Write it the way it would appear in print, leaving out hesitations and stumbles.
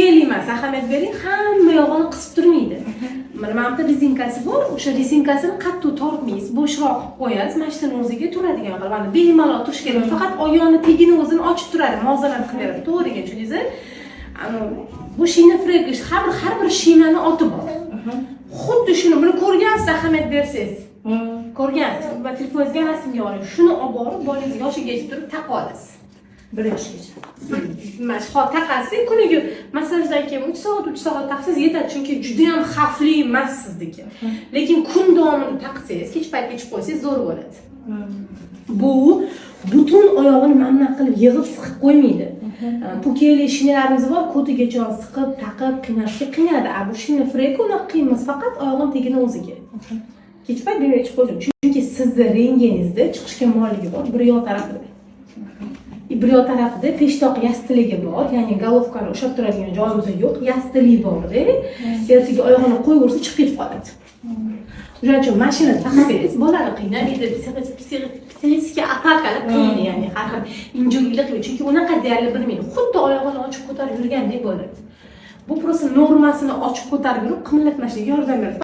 kerakli emas, ahamiyat bering, hamma yog'ini qisib turmaydi. Mana bu rezinkasi bor, o'sha rezinkasini qattiq tortmaysiz, bo'shroq qilib qo'yasiz, mashinani o'ziga turadigan qilib, mana bemalol turish kerak. Faqat oyoqni tegini o'zini ochib turadi, muvozanat qilib beradi. To'g'riga tushundingizmi? Bu shina frek, har bir shinani oti bor. Xuddi shuni, buni ko'rgansiz, ahamiyat bersangiz. Ko'rgansiz, va telefongizga rasmga oling. Shuni olib borib, bolangiz yoshiga yetib turib taqib olasiz. 1 yoshgacha. Mana shu taqasiz, kuniga massajdan keyin 3 soat taqsangiz yetadi, chunki juda ham xavfli emas sizniki. Lekin kun davomida taqsangiz, kech payt kechib qo'ysangiz zo'r bo'ladi. Bu butun oyog'ini mamnun qilib yig'ib siqib qo'ymaydi. Pukeli shinalarimiz bor, ko'tigacha siqib, taqib, qiynashga qiynadi. Bu shina frek unaqa qiymas, faqat oyog'in tegini o'ziga. Kech payt bemalol ichib qo'ying. Chunki sizni rengingizda chiqishga molligi bor, bir yo'l tarafida. Bir yo'l tarafida peshtoq yastiligi bor, ya'ni golovkani ushlab turadigan joyimiz yo'q, yastili bor-da. Ertaga oyog'ini qo'yaversa chiqib ketib qoladi. Shuning uchun mashina taqsangiz, bolani qiynamaydi, psixika atakalar qiyin, ya'ni har xil injuriylar qiladi, chunki unaqa deyarli bilmaydi. Xuddi oyog'ini ochib ko'tarib yurgandek bo'ladi. Bu prosta normasini ochib ko'tarib yurib, qimillatmashiga yordam beradi.